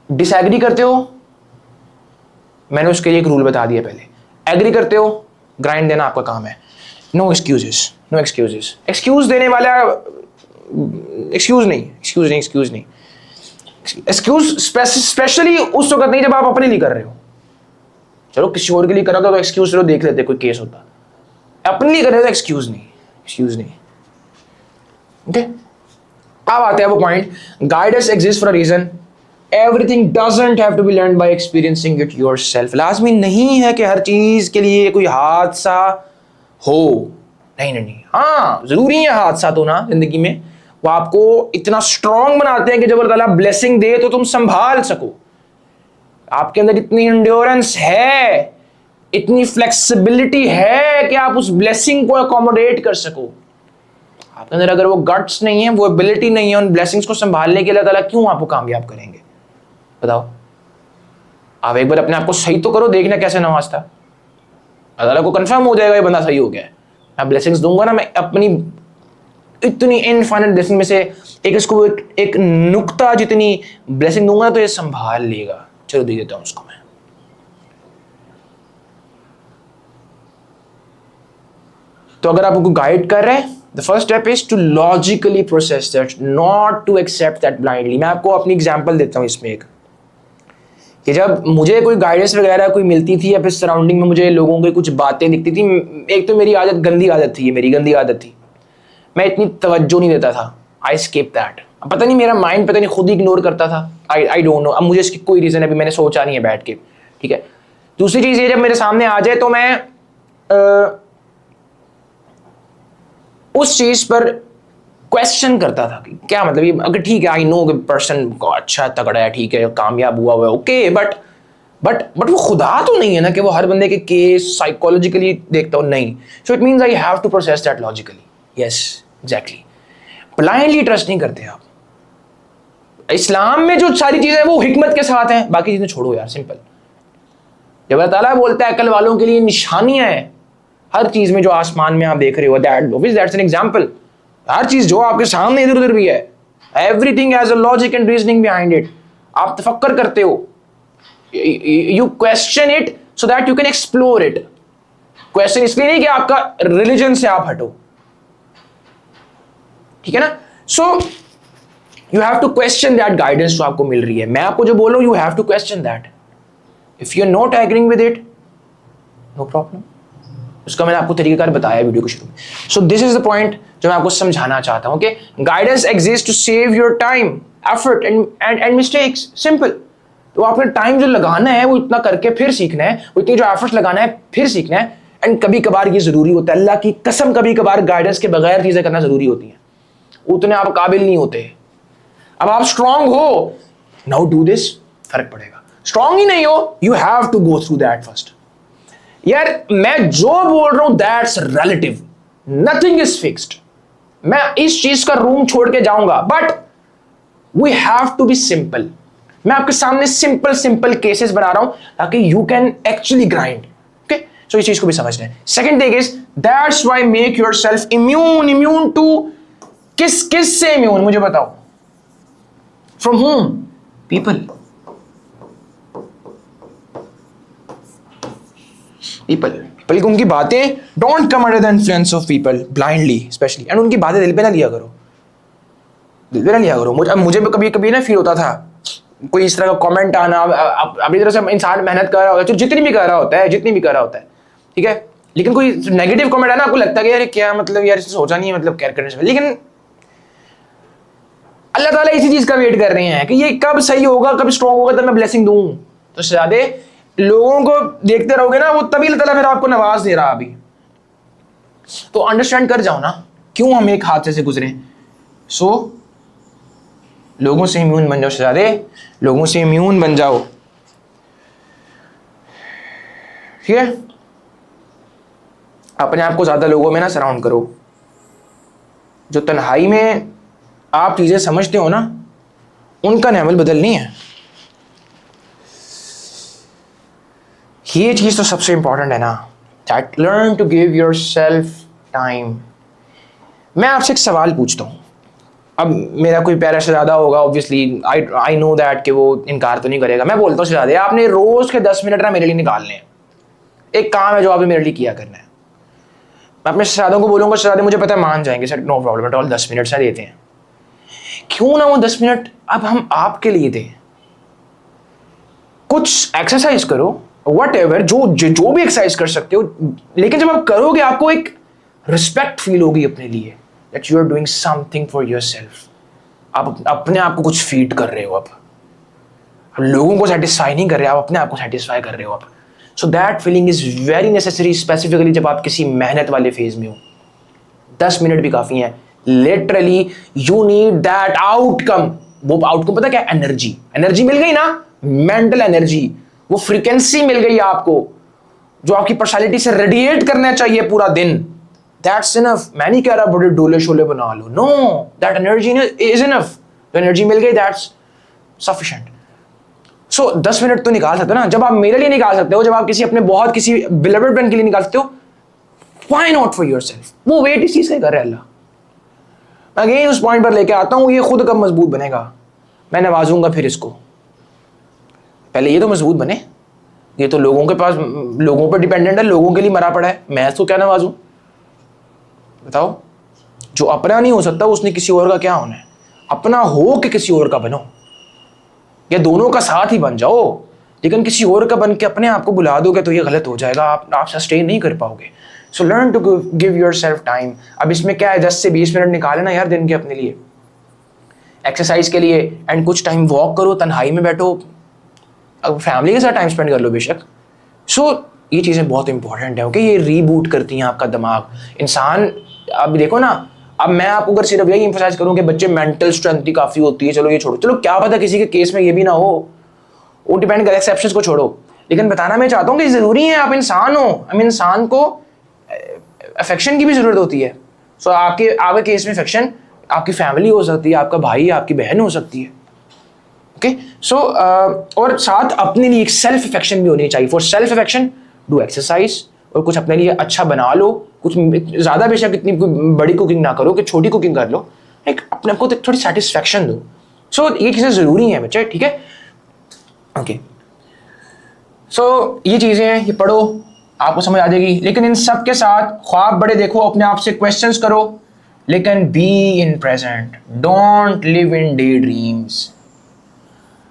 डिसएग्री करते हो, मैंने उसके लिए एक रूल बता दिया पहले। एग्री करते हो, ग्राइंड देना आपका काम है। No excuses, no excuses. Excuse देने वाला, एक्सक्यूज नहीं। एक्सक्यूज स्पेशली उस वक्त नहीं जब आप अपने लिए कर रहे हो। चलो किसी और के लिए कर रहा था तो एक्सक्यूज चलो देख लेते, कोई केस होता। अपने लिए कर रहे हो तो एक्सक्यूज नहीं। ओके, अब आते हैं वो point, guidance exist for a reason. Everything doesn't have to be learn by experiencing it yourself. लाजमी नहीं है कि हर चीज के लिए कोई हादसा हो। नहीं, हाँ जरूरी है हादसा तो ना जिंदगी में, वो आपको इतना स्ट्रांग बनाते हैं कि जब अल्लाह ताला ब्लेसिंग दे तो तुम संभाल सको। आपके अंदर इतनी इंड्योरेंस है, इतनी फ्लेक्सिबिलिटी है कि आप उस ब्लेसिंग को अकोमोडेट कर सको। आपके अंदर अगर वो गट्स नहीं है, वो एबिलिटी नहीं है उन ब्लेसिंग्स को संभालने के लिए, अल्लाह ताला क्यों आपको कामयाब करेंगे? बताओ। आप एक बार अपने आप को सही तो करो, देखना कैसे नवाजता। अल्लाह ताला को कंफर्म हो जाएगा ये बंदा सही हो गया है। मैं ब्लेसिंग्स दूंगा ना, मैं अपनी इतनी इनफाइनाइट ब्लेसिंग में से इसको एक नुक्ता जितनी ब्लेसिंग दूंगा तो ये संभाल लेगा। चलो दे देता हूं उसको मैं। तो अगर आपको गाइड कर रहे हैं, the first step is to logically process that, not to accept that blindly. मैं आपको अपनी एग्जांपल देता हूं इसमें एक, कि जब मुझे कोई गाइडेंस वगैरह कोई मिलती थी या फिर सराउंडिंग में मुझे लोगों की कुछ बातें दिखती थी, एक तो मेरी गंदी आदत थी, मैं इतनी तवज्जो नहीं देता था। I skip that. पता नहीं मेरा माइंड पता नहीं खुद ही इग्नोर करता था। आई डोंट नो, अब मुझे इसकी कोई रीजन अभी मैंने सोचा नहीं है बैठ के, ठीक है। दूसरी चीज ये, जब मेरे सामने आ जाए तो मैं उस चीज पर क्वेश्चन करता था कि क्या मतलब ये, अगर ठीक है आई नो कि पर्सन अच्छा तगड़ा है, ठीक है कामयाब हुआ है, ओके, बट वो खुदा तो नहीं है ना कि वो हर बंदे के केस साइकोलॉजिकली देखता हो, नहीं। So it means I have to process that logically. Yes exactly. Blindly trust नहीं करते आप। इस्लाम में जो सारी चीजें हैं वो हिकमत के साथ हैं, बाकी चीजें छोड़ो यार। सिंपल, जब अल्लाह ताला बोलता है अकल वालों के लिए निशानियां हैं हर चीज में, जो आसमान में आप देख रहे हो, दैट्स एन एग्जांपल। हर चीज जो आपके सामने इधर उधर भी है, everything has a logic and reasoning behind it. आप तफक्कर करते हो, you question it so that you can explore it. Question इसलिए नहीं कि आपका रिलीजन से आप हटो, ठीक है ना। So you have to question that guidance जो आपको मिल रही है। मैं आपको जो बोल रहा हूं, you have to question that. If you are not agreeing with it, no problem. उसका मैंने आपको तरीकेकार बताया वीडियो के शुरू में। So this is the point जो मैं आपको समझाना चाहता हूं। Okay, guidance exist to save your time, effort and mistakes. Simple. तो आपने टाइम जो लगाना है वो इतना करके फिर सीखना है, वो इतनी जो एफर्ट्स लगाना है फिर सीखना है। एंड कभी कभार ये जरूरी होता है, अल्लाह की कसम, कभी कभार गाइडेंस के बगैर चीजें करना जरूरी होती हैं। उतने आप काबिल नहीं होते। अब आप स्ट्रांग हो, नाउ डू दिस, फर्क पड़ेगा। स्ट्रांग ही नहीं हो, you have to go through that first. यार मैं जो बोल रहा हूं that's relative, nothing is fixed. मैं इस चीज का रूम छोड़ के जाऊंगा, but we have to be simple. मैं आपके सामने सिंपल सिंपल केसेस बना रहा हूं ताकि you can actually grind. Okay, so इस चीज को भी समझना है। Second thing is that's why make yourself immune to, किस से इम्यून, मुझे बताओ। From home, people. पीपल की उनकी बातें, don't come under the influence of people blindly specially, and उनकी बातें दिल पे ना लिया करो, दिल पे ना लिया करो। मुझे भी कभी कभी ना फील होता था कोई इस तरह का कमेंट आना। अपनी तरह से इंसान मेहनत कर रहा होता है, जितनी भी कर रहा होता है, ठीक है, लेकिन कोई नेगेटिव कमेंट है ना, आपको लगता है कि यार क्या मतलब, यार सोचा नहीं है मतलब केयर करने से। लेकिन अल्लाह ताला इसी चीज का वेट कर रहे हैं कि ये कब सही होगा, कब स्ट्रॉन्ग होगा, तब मैं ब्लेसिंग दूं। तो ज्यादा लोगों को देखते रहोगे ना, वो तभी अल्लाह ताला फिर आपको नवाज दे रहा अभी। तो अंडरस्टैंड कर जाओ ना क्यों हम एक हादसे से गुजरे। सो लोगों से इम्यून बन जाओ, शहजादे, लोगों से इम्यून बन जाओ, ठीक है। अपने आप को ज्यादा लोगों में ना सराउंड करो। जो तन्हाई में आप चीजें समझते हो ना, उनका नेवल बदलनी है। ये चीज तो सबसे इंपॉर्टेंट है ना, that learn to give yourself time. मैं आपसे एक सवाल पूछता हूं, अब मेरा कोई प्यारा शहजादा होगा, ऑब्वियसली आई नो दैट कि वो इनकार तो नहीं करेगा। मैं बोलता हूँ शहजादे, आपने रोज के 10 मिनट ना मेरे लिए निकालने हैं। एक काम है जो आपने मेरे लिए किया करना है। मैं अपने शहजादों को बोलूंगा, शहजादे मुझे पता है मान जाएंगे, sir no problem at all, 10 minute से देते हैं। क्यों ना वो 10 मिनट अब हम आपके लिए दें। कुछ एक्सरसाइज करो, वट एवर, जो भी एक्सरसाइज कर सकते हो, लेकिन जब आप करोगे आपको एक रिस्पेक्ट फील होगी अपने लिए, that you are doing something for yourself. आप अपने आप को कुछ फीड कर रहे हो। अब लोगों को सेटिस्फाई नहीं कर रहे, आप अपने आप को सेटिस्फाई कर रहे हो। अब so that feeling is very necessary, specifically जब आप किसी मेहनत वाले फेज में हो। 10 मिनट भी काफी है। Literally you need that outcome. वो आउटकम पता क्या? एनर्जी। एनर्जी मिल गई ना, मेंटल एनर्जी, वो फ्रीक्वेंसी मिल गई आपको जो आपकी पर्सनालिटी से रेडिएट करना चाहिए पूरा दिन। That's enough. मैं नहीं कह रहा बड़े डोले शोले बना लो, no, that energy is enough. जो एनर्जी मिल गई दैट्स सफिशिएंट। सो 10 मिनट तो निकाल सकते हो ना। जब आप मेरे लिए निकाल सकते हो, जब आप किसी अपने बहुत किसी बिलवेड फ्रेंड के लिए निकाल सकते हो, व्हाई नॉट फॉर योरसेल्फ। वो वेट इस चीज का कर रहा है अल्लाह। अगेन उस पॉइंट पर लेके आता हूं, ये खुद कब मजबूत बनेगा? मैं नवाजूंगा फिर इसको। पहले ये तो मजबूत बने। ये तो लोगों के पास, लोगों पर डिपेंडेंट है, लोगों के लिए मरा पड़ा है। मैं तो क्या नवाजूं? बताओ। जो अपना नहीं हो सकता उसने किसी और का क्या होना है? अपना हो कि किसी और का बनो, या दोनों का साथ ही बन जाओ। लेकिन किसी और का बन के अपने आप को बुला दोगे तो ये गलत हो जाएगा, आप सस्टेन नहीं कर पाओगे। So learn to give yourself time. अब इसमें क्या है, 10 से 20 मिनट निकाले ना यार दिन के अपने लिए, एक्सरसाइज के लिए, एंड कुछ टाइम वॉक करो, तन्हाई में बैठो, अब फैमिली के साथ टाइम स्पेंड कर लो बेशक। सो ये चीज़ें बहुत इंपॉर्टेंट है। ओके, ये रीबूट करती हैं आपका दिमाग। इंसान, अब देखो ना, अब मैं आपको अगर सिर्फ यही एम्फसाइज करूं कि बच्चे मेंटल स्ट्रेंथ ही काफ़ी होती है, चलो ये छोड़ो, चलो क्या पता किसी के केस में ये भी ना हो, वो डिपेंड कर, एक्सेप्शंस को छोड़ो। लेकिन बताना मैं चाहता हूँ कि ज़रूरी है, आप इंसान हो, हम इंसान को अफेक्शन की भी ज़रूरत होती है। सो आपके केस में अफेक्शन आपकी फैमिली हो सकती है, आपका भाई, आपकी बहन हो सकती है। ओके, सो और साथ अपने लिए एक सेल्फ अफेक्शन भी होनी चाहिए। For self affection do exercise, और कुछ अपने लिए अच्छा बना लो। कुछ ज़्यादा बेशक इतनी बड़ी कुकिंग ना करो, कि छोटी कुकिंग कर लो, एक अपने आप को थोड़ी सेटिस्फेक्शन दो। सो ये चीज़ें ज़रूरी हैं बच्चे, ठीक है। ओके, सो ये चीज़ें हैं, ये पढ़ो, आपको समझ आ जाएगी। लेकिन इन सब के साथ ख्वाब बड़े देखो, अपने आप से क्वेश्चंस करो, लेकिन be in present, don't live in day dreams.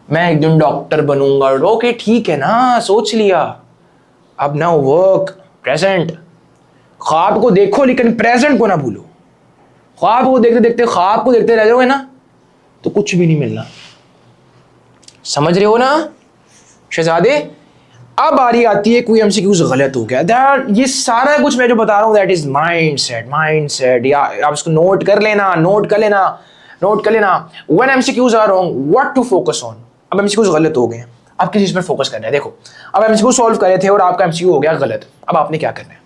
मैं एक दिन डॉक्टर बनूंगा, ओके ठीक है ना, सोच लिया, अब नाउ वर्क प्रेजेंट। ख्वाब को देखो लेकिन प्रेजेंट को ना भूलो। ख्वाब को देखते देखते, ख्वाब को देखते रह जाओगे ना तो कुछ भी नहीं मिलना। समझ रहे हो ना शहजादे? अब बारी आती है कोई एमसीक्यूज गलत हो गया, दैट ये सारा कुछ मैं जो बता रहा हूँ दैट इज माइंडसेट। या आप इसको नोट कर लेना, when MCQs are wrong what to focus on. अब एमसीक्यूज गलत हो गए हैं, अब किस चीज पर फोकस करना है। देखो अब एमसीक्यू सॉल्व करे थे और आपका एमसीक्यू हो गया गलत, अब आपने क्या करना है,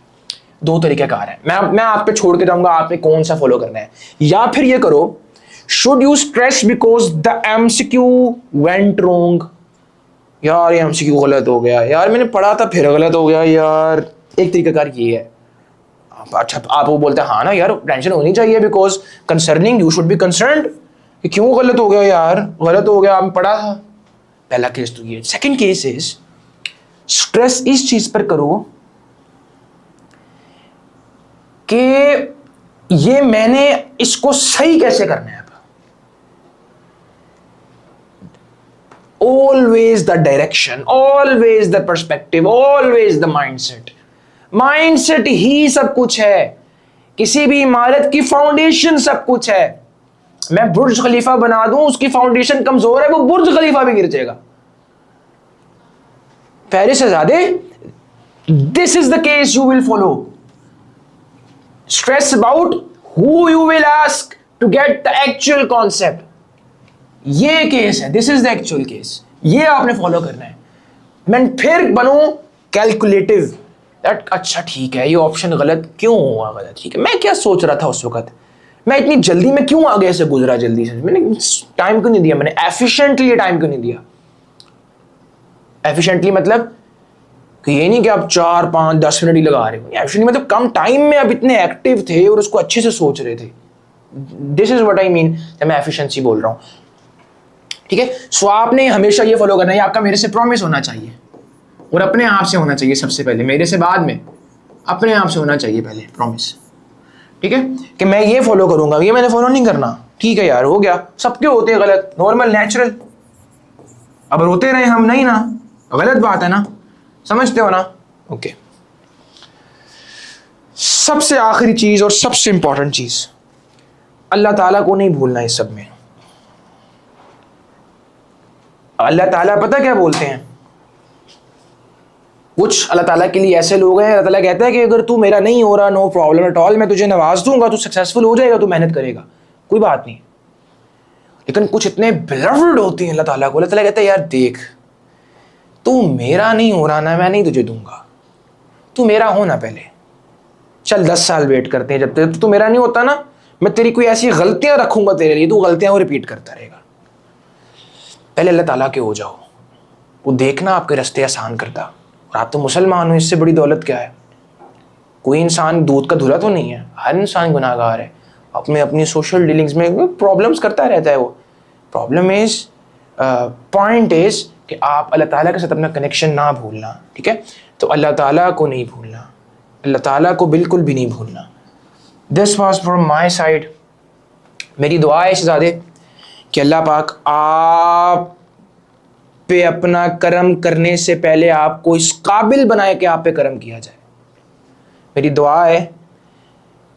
दो तरीके कार है, मैं आप पे छोड़ के जाऊंगा, आपने कौन सा फॉलो करना है। या फिर ये करो, should you stress because the MCQ went wrong. यार ये एमसीक्यू गलत हो गया, यार मैंने पढ़ा था फिर गलत हो गया यार। एक तरीका कार ये है, अच्छा आप वो बोलते हैं हाँ ना यार टेंशन होनी चाहिए because concerning you should be concerned कि क्यों गलत हो गया यार, गलत हो गया, आपने पढ़ा था। पहला केस तो ये। सेकंड केस इज स्ट्रेस इस चीज पर करो कि ये मैंने इसको सही कैसे करना है। Always the direction, always the perspective, always the mindset. Mindset ही सब कुछ है, किसी भी इमारत की फाउंडेशन सब कुछ है। मैं बुर्ज खलीफा बना दूं, उसकी फाउंडेशन कमजोर है, वो बुर्ज खलीफा भी गिर जाएगा। पेरिस शहजादे, this is the case you will follow. Stress about who you will ask to get the actual concept. ये केस है, this is the actual case, ये आपने फॉलो करना है। मैं फिर बनूं कैलकुलेटिव, दैट अच्छा ठीक है ये ऑप्शन गलत क्यों हुआ, गलत ठीक है, मैं क्या सोच रहा था उस वक्त, मैं इतनी जल्दी में क्यों आगे से गुजरा, जल्दी से मैंने टाइम क्यों नहीं दिया, मैंने एफिशिएंटली टाइम क्यों नहीं दिया। एफिशिएंटली मतलब कि ये नहीं कि आप 4, 5, 10 मिनट ही लगा रहे हो, एफिशिएंटली मतलब कम टाइम में आप इतने एक्टिव थे और उसको अच्छे से सोच रहे थे। This is what I mean जब मैं एफिशिएंसी बोल रहा हूं, ठीक है। सो आपने हमेशा ये फॉलो करना है, आपका मेरे से प्रॉमिस होना चाहिए और अपने आप से होना चाहिए सबसे पहले, मेरे से बाद में, अपने आप से होना चाहिए पहले प्रॉमिस, ठीक है, कि मैं ये फॉलो करूंगा, ये मैंने फॉलो नहीं करना, ठीक है यार हो गया, सबके होते हैं गलत, नॉर्मल नेचुरल, अब रोते रहे हम नहीं ना, गलत बात है ना, समझते हो ना, ओके। सबसे आखिरी चीज और सबसे इंपॉर्टेंट चीज, अल्लाह ताला को नहीं भूलना इस सब में। अल्लाह ताला पता क्या बोलते हैं, कुछ अल्लाह ताला के लिए ऐसे लोग हैं, अल्लाह ताला कहता है कि अगर तू मेरा नहीं हो रहा, नो प्रॉब्लम एट ऑल, मैं तुझे नवाज दूंगा, तू सक्सेसफुल हो जाएगा, तू मेहनत करेगा, कोई बात नहीं। लेकिन कुछ इतने बिलवड होते हैं अल्लाह ताला को, अल्लाह ताला कहता है यार देख तू मेरा नहीं हो रहा ना, मैं नहीं तुझे दूंगा, तू मेरा हो ना पहले, चल 10 साल वेट करते हैं, जब तक तू मेरा नहीं होता ना मैं तेरी कोई ऐसी गलतियां रखूंगा तेरे लिए, तू गलतियां वो रिपीट करता रहेगा। पहले अल्लाह ताला के हो जाओ, वो देखना आपके रास्ते आसान करता। और आप तो मुसलमान हो, इससे बड़ी दौलत क्या है। कोई इंसान दूध का धुला तो नहीं है, हर इंसान गुनाहगार है, अपने अपनी सोशल डीलिंग्स में प्रॉब्लम्स करता रहता है। वो प्रॉब्लम इज पॉइंट इज कि आप अल्लाह ताला के साथ अपना कनेक्शन ना भूलना, ठीक है। तो अल्लाह ताला को नहीं भूलना, अल्लाह ताला को बिल्कुल भी नहीं भूलना। This was from my side. मेरी दुआ है शहजादे कि अल्लाह पाक आप पे अपना करम करने से पहले आपको इस काबिल बनाए कि आप पे करम किया जाए। मेरी दुआ है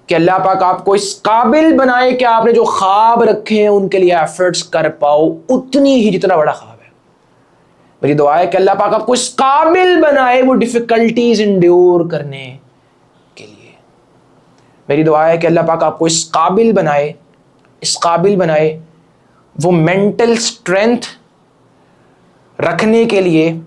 कि अल्लाह पाक आपको इस काबिल बनाए कि आपने जो ख्वाब रखे हैं उनके लिए एफर्ट्स कर पाओ उतनी ही जितना बड़ा ख्वाब है। मेरी दुआ है कि अल्लाह पाक आपको इस काबिल बनाए वो डिफिकल्टीज इंड्योर करने के लिए। मेरी दुआ है कि अल्लाह पाक आपको इस काबिल बनाए वो मेंटल स्ट्रेंथ रखने के लिए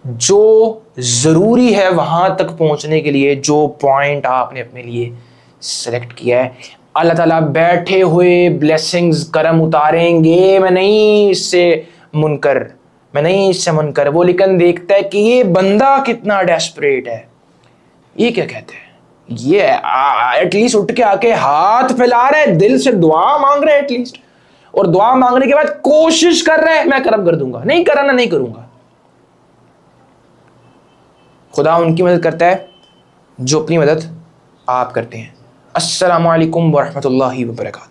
जो ज़रूरी है वहाँ तक पहुँचने के लिए, जो पॉइंट आपने अपने लिए सेलेक्ट किया है। अल्लाह ताला बैठे हुए ब्लेसिंग्स करम उतारेंगे, मैं नहीं इससे मुनकर वो लेकिन देखता है कि ये बंदा कितना डेस्परेट है। ये क्या कहते हैं, ये एटलीस्ट उठ के आके हाथ फैला रहा है, दिल से दुआ मांग रहा है एटलीस्ट, और दुआ मांगने के बाद कोशिश कर रहा है मैं करम कर दूंगा, नहीं करा ना नहीं करूंगा। खुदा उनकी मदद करता है जो अपनी मदद आप करते हैं। अस्सलामु अलैकुम वरहमतुल्लाहि वबरकातुहू।